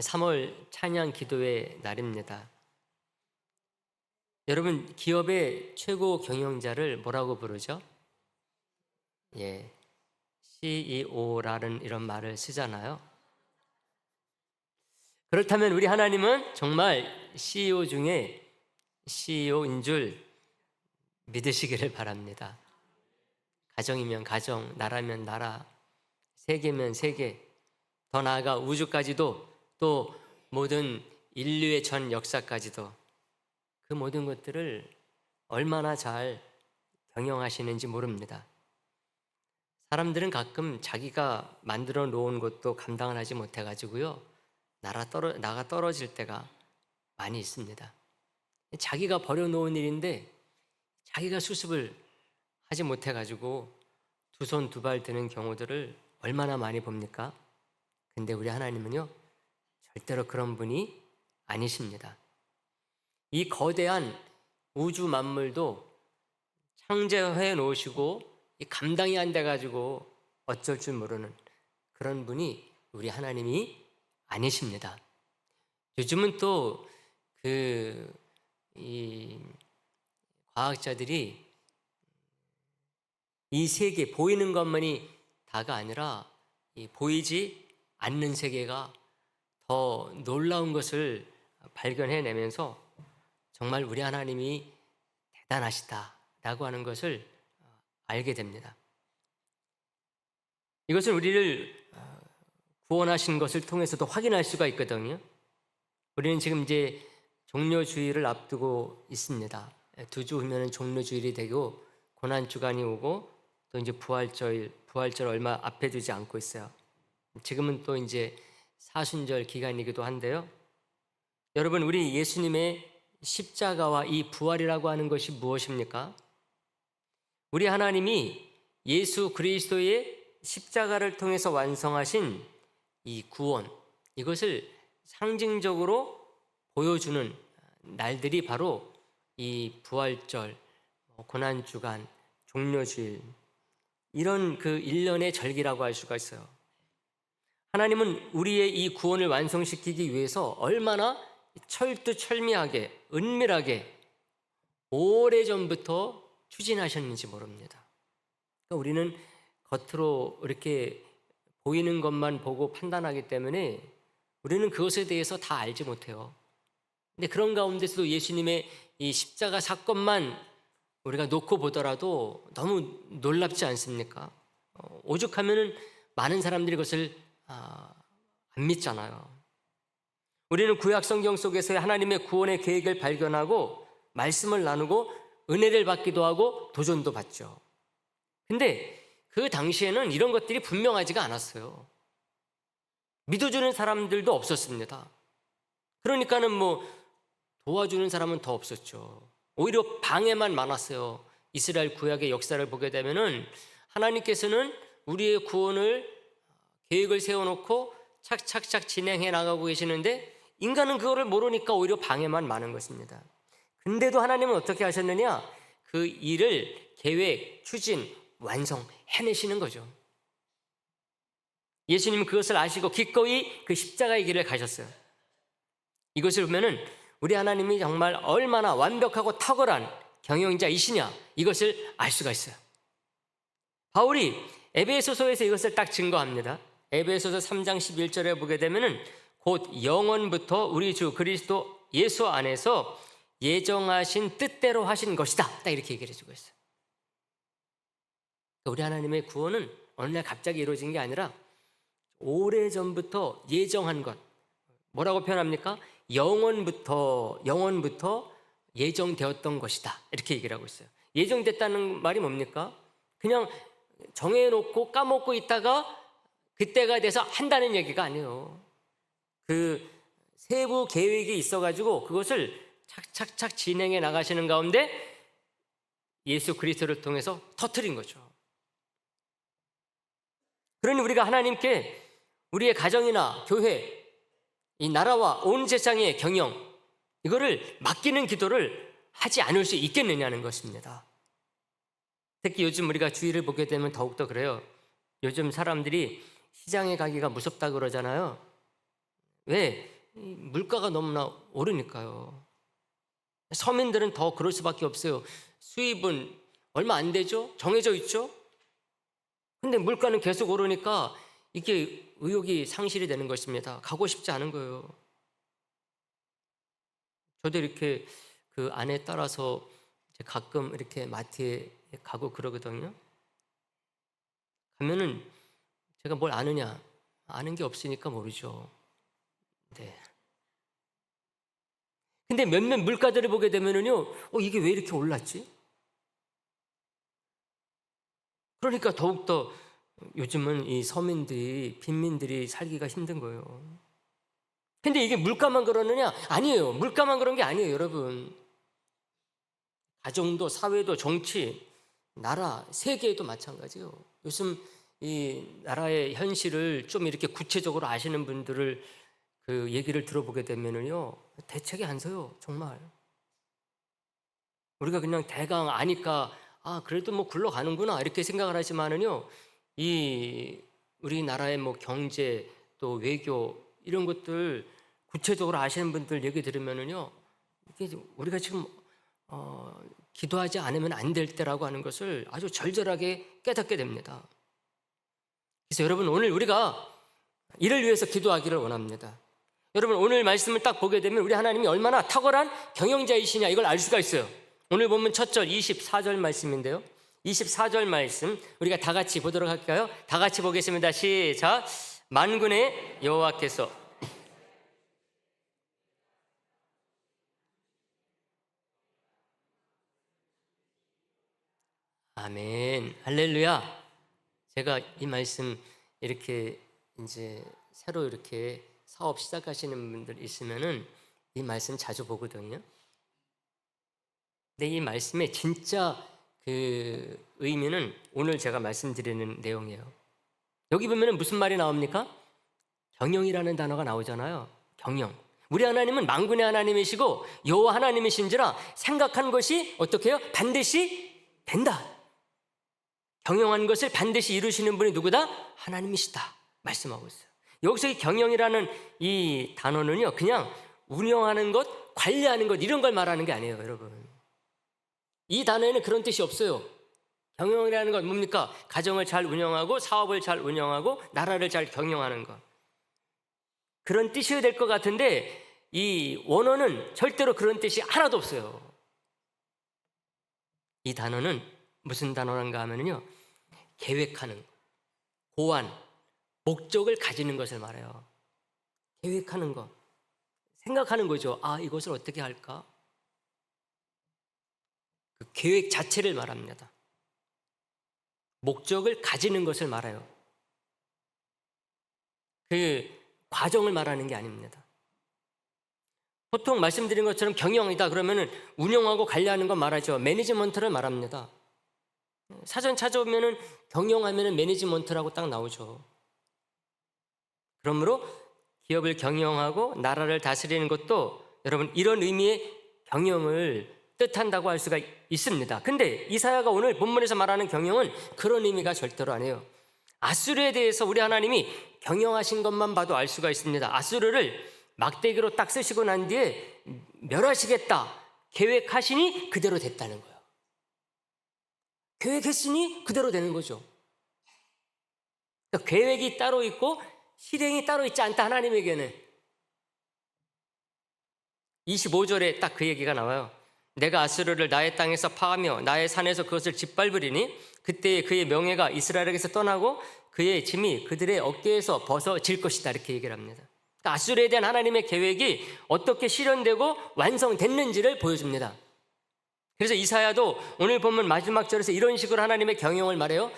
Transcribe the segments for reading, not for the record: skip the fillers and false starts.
3월 찬양 기도의 날입니다. 여러분, 기업의 최고 경영자를 뭐라고 부르죠? CEO라는 이런 말을 쓰잖아요. 그렇다면 우리 하나님은 정말 CEO 중에 CEO인 줄 믿으시기를 바랍니다. 가정이면 가정, 나라면 나라, 세계면 세계, 더 나아가 우주까지도, 또 모든 인류의 전 역사까지도 그 모든 것들을 얼마나 잘 경영하시는지 모릅니다. 사람들은 가끔 자기가 만들어 놓은 것도 감당을 하지 못해가지고요, 나가 떨어질 때가 많이 있습니다. 자기가 버려놓은 일인데 자기가 수습을 하지 못해가지고 두 손 두 발 드는 경우들을 얼마나 많이 봅니까? 근데 우리 하나님은요, 절대로 그런 분이 아니십니다. 이 거대한 우주 만물도 창조해 놓으시고 감당이 안 돼가지고 어쩔 줄 모르는 그런 분이 우리 하나님이 아니십니다. 요즘은 또 이 과학자들이 이 세계, 보이는 것만이 다가 아니라 이 보이지 않는 세계가 더 놀라운 것을 발견해내면서 정말 우리 하나님이 대단하시다라고 하는 것을 알게 됩니다. 이것을 우리를 구원하신 것을 통해서도 확인할 수가 있거든요. 우리는 지금 이제 종료주일을 앞두고 있습니다. 두 주 후면은 종료주일이 되고 고난주간이 오고 또 이제 부활절 얼마 앞에 두지 않고 있어요. 지금은 또 이제 사순절 기간이기도 한데요. 여러분, 우리 예수님의 십자가와 이 부활이라고 하는 것이 무엇입니까? 우리 하나님이 예수 그리스도의 십자가를 통해서 완성하신 이 구원, 이것을 상징적으로 보여주는 날들이 바로 이 부활절, 고난주간, 종료주일, 이런 그 일련의 절기라고 할 수가 있어요. 하나님은 우리의 이 구원을 완성시키기 위해서 얼마나 철두철미하게, 은밀하게 오래전부터 추진하셨는지 모릅니다. 그러니까 우리는 겉으로 이렇게 보이는 것만 보고 판단하기 때문에 우리는 그것에 대해서 다 알지 못해요. 근데 그런 가운데서도 예수님의 이 십자가 사건만 우리가 놓고 보더라도 너무 놀랍지 않습니까? 오죽하면은 많은 사람들이 그것을 안 믿잖아요. 우리는 구약 성경 속에서의 하나님의 구원의 계획을 발견하고 말씀을 나누고 은혜를 받기도 하고 도전도 받죠. 근데 그 당시에는 이런 것들이 분명하지가 않았어요. 믿어주는 사람들도 없었습니다. 그러니까는 도와주는 사람은 더 없었죠. 오히려 방해만 많았어요. 이스라엘 구약의 역사를 보게 되면은 하나님께서는 우리의 구원을 계획을 세워놓고 착착착 진행해 나가고 계시는데 인간은 그거를 모르니까 오히려 방해만 많은 것입니다. 근데도 하나님은 어떻게 하셨느냐? 그 일을 계획, 추진, 완성해내시는 거죠. 예수님은 그것을 아시고 기꺼이 그 십자가의 길을 가셨어요. 이것을 보면은 우리 하나님이 정말 얼마나 완벽하고 탁월한 경영자이시냐, 이것을 알 수가 있어요. 바울이 에베소서에서 이것을 딱 증거합니다. 에베소서 3장 11절에 보게 되면은 곧 영원부터 우리 주 그리스도 예수 안에서 예정하신 뜻대로 하신 것이다, 딱 이렇게 얘기를 해주고 있어요. 우리 하나님의 구원은 어느 날 갑자기 이루어진 게 아니라 오래전부터 예정한 것, 뭐라고 표현합니까? 영원부터 예정되었던 것이다, 이렇게 얘기를 하고 있어요. 예정됐다는 말이 뭡니까? 그냥 정해놓고 까먹고 있다가 그때가 돼서 한다는 얘기가 아니에요. 그 세부 계획이 있어가지고 그것을 착착착 진행해 나가시는 가운데 예수 그리스도를 통해서 터뜨린 거죠. 그러니 우리가 하나님께 우리의 가정이나 교회, 이 나라와 온 세상의 경영, 이거를 맡기는 기도를 하지 않을 수 있겠느냐는 것입니다. 특히 요즘 우리가 주위를 보게 되면 더욱더 그래요. 요즘 사람들이 시장에 가기가 무섭다 그러잖아요. 왜? 이 물가가 너무나 오르니까요. 서민들은 더 그럴 수밖에 없어요. 수입은 얼마 안 되죠? 정해져 있죠? 근데 물가는 계속 오르니까 이게 의욕이 상실이 되는 것입니다. 가고 싶지 않은 거예요. 저도 이렇게 그 아내 따라서 가끔 이렇게 마트에 가고 그러거든요. 가면은 제가 뭘 아느냐? 아는 게 없으니까 모르죠. 네. 근데 몇몇 물가들을 보게 되면은요, 이게 왜 이렇게 올랐지? 그러니까 더욱더 요즘은 이 서민들이, 빈민들이 살기가 힘든 거예요. 근데 이게 물가만 그러느냐? 아니에요. 물가만 그런 게 아니에요, 여러분. 가정도, 사회도, 정치, 나라, 세계에도 마찬가지예요. 요즘 이 나라의 현실을 좀 이렇게 구체적으로 아시는 분들을 그 얘기를 들어보게 되면은요, 대책이 안 서요, 정말. 우리가 그냥 대강 아니까 그래도 뭐 굴러가는구나 이렇게 생각을 하지만은요, 이 우리나라의 뭐 경제 또 외교 이런 것들 구체적으로 아시는 분들 얘기 들으면은요, 이게 우리가 지금 기도하지 않으면 안 될 때라고 하는 것을 아주 절절하게 깨닫게 됩니다. 그래서 여러분, 오늘 우리가 이를 위해서 기도하기를 원합니다. 여러분, 오늘 말씀을 딱 보게 되면 우리 하나님이 얼마나 탁월한 경영자이시냐 이걸 알 수가 있어요. 오늘 보면 첫 절 24절 말씀인데요, 24절 말씀 우리가 다 같이 보도록 할까요? 다 같이 보겠습니다. 시작. 만군의 여호와께서 아멘, 할렐루야. 제가 이 말씀 이렇게 이제 새로 이렇게 사업 시작하시는 분들 있으면은 이 말씀 자주 보거든요. 근데 이 말씀의 진짜 그 의미는 오늘 제가 말씀드리는 내용이에요. 여기 보면은 무슨 말이 나옵니까? 경영이라는 단어가 나오잖아요. 경영. 우리 하나님은 만군의 하나님이시고 여호와 하나님이신지라 생각한 것이 어떻게 해요? 반드시 된다. 경영한 것을 반드시 이루시는 분이 누구다? 하나님이시다 말씀하고 있어요. 여기서 이 경영이라는 이 단어는요, 그냥 운영하는 것, 관리하는 것 이런 걸 말하는 게 아니에요, 여러분. 이 단어에는 그런 뜻이 없어요. 경영이라는 건 뭡니까? 가정을 잘 운영하고 사업을 잘 운영하고 나라를 잘 경영하는 것, 그런 뜻이어야 될 것 같은데 이 원어는 절대로 그런 뜻이 하나도 없어요. 이 단어는 무슨 단어인가 하면요, 계획하는, 고안, 목적을 가지는 것을 말해요. 계획하는 것, 생각하는 거죠. 이것을 어떻게 할까? 그 계획 자체를 말합니다. 목적을 가지는 것을 말해요. 그 과정을 말하는 게 아닙니다. 보통 말씀드린 것처럼 경영이다 그러면은 운영하고 관리하는 건 말하죠. 매니지먼트를 말합니다. 사전 찾아보면은 경영하면은 매니지먼트라고 딱 나오죠. 그러므로 기업을 경영하고 나라를 다스리는 것도 여러분 이런 의미의 경영을 뜻한다고 할 수가 있습니다. 근데 이사야가 오늘 본문에서 말하는 경영은 그런 의미가 절대로 아니에요. 아수르에 대해서 우리 하나님이 경영하신 것만 봐도 알 수가 있습니다. 아수르를 막대기로 딱 쓰시고 난 뒤에 멸하시겠다 계획하시니 그대로 됐다는 거예요. 계획했으니 그대로 되는 거죠. 그러니까 계획이 따로 있고 실행이 따로 있지 않다, 하나님에게는. 25절에 딱 그 얘기가 나와요. 내가 아수르를 나의 땅에서 파하며 나의 산에서 그것을 짓밟으리니 그때에 그의 명예가 이스라엘에게서 떠나고 그의 짐이 그들의 어깨에서 벗어질 것이다, 이렇게 얘기를 합니다. 그러니까 아수르에 대한 하나님의 계획이 어떻게 실현되고 완성됐는지를 보여줍니다. 그래서 이사야도 오늘 보면 마지막 절에서 이런 식으로 하나님의 경영을 말해요.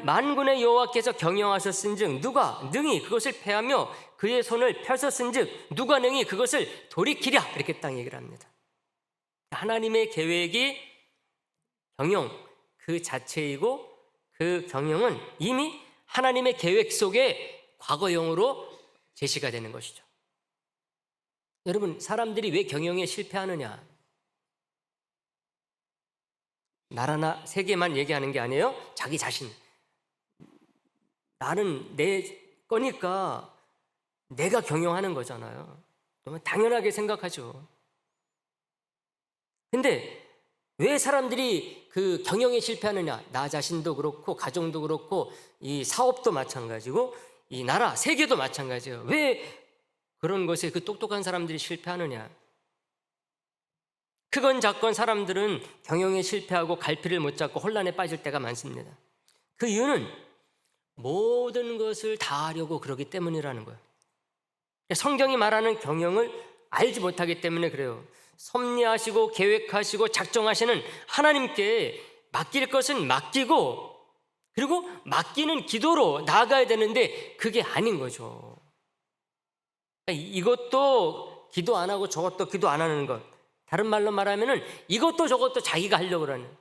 만군의 여호와께서 경영하셨은즉 누가 능히 그것을 패하며 그의 손을 펴셨은즉 누가 능히 그것을 돌이키랴, 이렇게 딱 얘기를 합니다. 하나님의 계획이 경영 그 자체이고 그 경영은 이미 하나님의 계획 속에 과거형으로 제시가 되는 것이죠. 여러분, 사람들이 왜 경영에 실패하느냐? 나라나 세계만 얘기하는 게 아니에요. 자기 자신, 나는 내 거니까 내가 경영하는 거잖아요. 너무 당연하게 생각하죠. 근데 왜 사람들이 그 경영에 실패하느냐? 나 자신도 그렇고 가정도 그렇고 이 사업도 마찬가지고 이 나라, 세계도 마찬가지예요. 왜 그런 것에 그 똑똑한 사람들이 실패하느냐? 크건 작건 사람들은 경영에 실패하고 갈피를 못 잡고 혼란에 빠질 때가 많습니다. 그 이유는 모든 것을 다 하려고 그러기 때문이라는 거예요. 성경이 말하는 경영을 알지 못하기 때문에 그래요. 섭리하시고 계획하시고 작정하시는 하나님께 맡길 것은 맡기고, 그리고 맡기는 기도로 나아가야 되는데 그게 아닌 거죠. 이것도 기도 안 하고 저것도 기도 안 하는 것, 다른 말로 말하면은 이것도 저것도 자기가 하려고 그러는,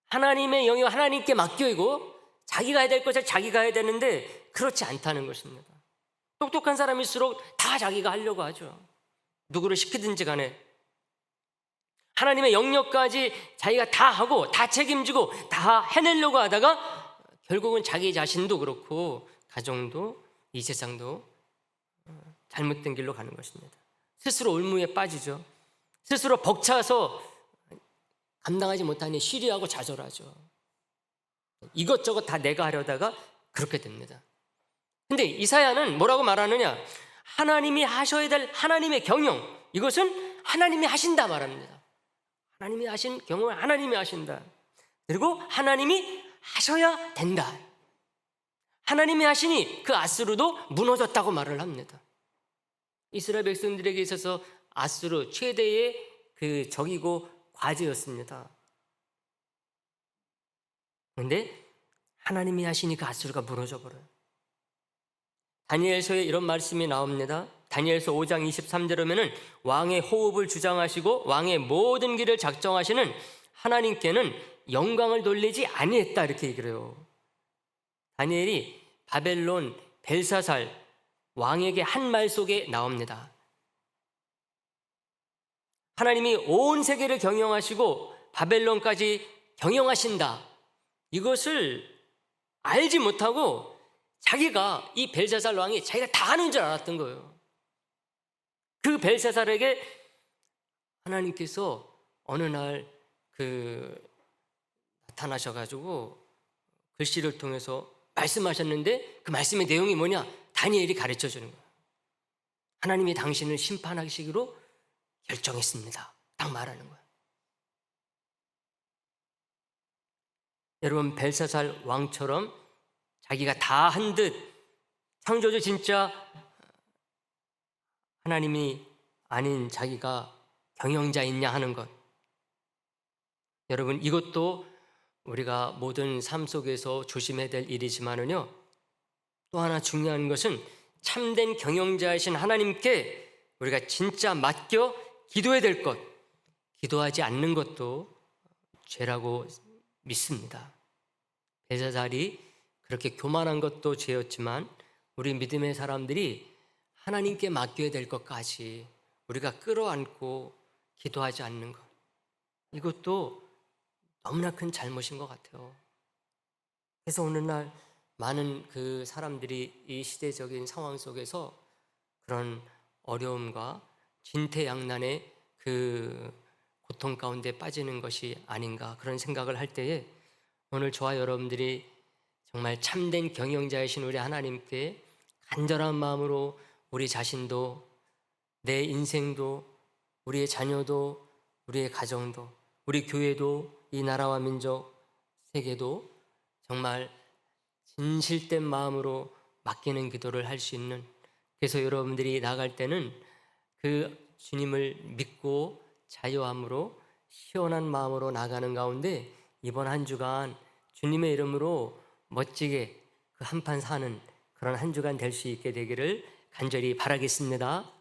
하나님의 영역 하나님께 맡기고 자기가 해야 될 것을 자기가 해야 되는데 그렇지 않다는 것입니다. 똑똑한 사람일수록 다 자기가 하려고 하죠. 누구를 시키든지 간에 하나님의 영역까지 자기가 다 하고 다 책임지고 다 해내려고 하다가 결국은 자기 자신도 그렇고 가정도 이 세상도 잘못된 길로 가는 것입니다. 스스로 올무에 빠지죠. 스스로 벅차서 감당하지 못하니 시리하고 좌절하죠. 이것저것 다 내가 하려다가 그렇게 됩니다. 근데 이사야는 뭐라고 말하느냐? 하나님이 하셔야 될 하나님의 경영, 이것은 하나님이 하신다 말합니다. 하나님이 하신 경영을 하나님이 하신다. 그리고 하나님이 하셔야 된다. 하나님이 하시니 그 아수르도 무너졌다고 말을 합니다. 이스라엘 백성들에게 있어서 아수르 최대의 그 적이고 과제였습니다. 그런데 하나님이 하시니 그 아수르가 무너져 버려요. 다니엘서에 이런 말씀이 나옵니다. 다니엘서 5장 23절에 보면은 왕의 호흡을 주장하시고 왕의 모든 길을 작정하시는 하나님께는 영광을 돌리지 아니했다, 이렇게 얘기를 해요. 다니엘이 바벨론 벨사살 왕에게 한 말 속에 나옵니다. 하나님이 온 세계를 경영하시고 바벨론까지 경영하신다, 이것을 알지 못하고 자기가, 이 벨사살 왕이 자기가 다 하는 줄 알았던 거예요. 그 벨사살에게 하나님께서 어느 날 나타나셔가지고 글씨를 통해서 말씀하셨는데 그 말씀의 내용이 뭐냐? 다니엘이 가르쳐 주는 거예요. 하나님이 당신을 심판하시기로 결정했습니다, 딱 말하는 거예요. 여러분, 벨사살 왕처럼 자기가 다 한 듯 창조주 진짜 하나님이 아닌 자기가 경영자있냐 하는 것, 여러분, 이것도 우리가 모든 삶 속에서 조심해야 될 일이지만은요, 또 하나 중요한 것은 참된 경영자이신 하나님께 우리가 진짜 맡겨 기도해야 될 것, 기도하지 않는 것도 죄라고 믿습니다. 벨사살이 그렇게 교만한 것도 죄였지만 우리 믿음의 사람들이 하나님께 맡겨야 될 것까지 우리가 끌어안고 기도하지 않는 것, 이것도 너무나 큰 잘못인 것 같아요. 그래서 오늘날 많은 그 사람들이 이 시대적인 상황 속에서 그런 어려움과 진퇴양난의 그 고통 가운데 빠지는 것이 아닌가, 그런 생각을 할 때에 오늘 저와 여러분들이 정말 참된 경영자이신 우리 하나님께 간절한 마음으로 우리 자신도, 내 인생도, 우리의 자녀도, 우리의 가정도, 우리 교회도, 이 나라와 민족, 세계도 정말 진실된 마음으로 맡기는 기도를 할 수 있는, 그래서 여러분들이 나갈 때는 그 주님을 믿고 자유함으로 시원한 마음으로 나가는 가운데 이번 한 주간 주님의 이름으로 멋지게 그 한판 사는 그런 한 주간 될 수 있게 되기를 간절히 바라겠습니다.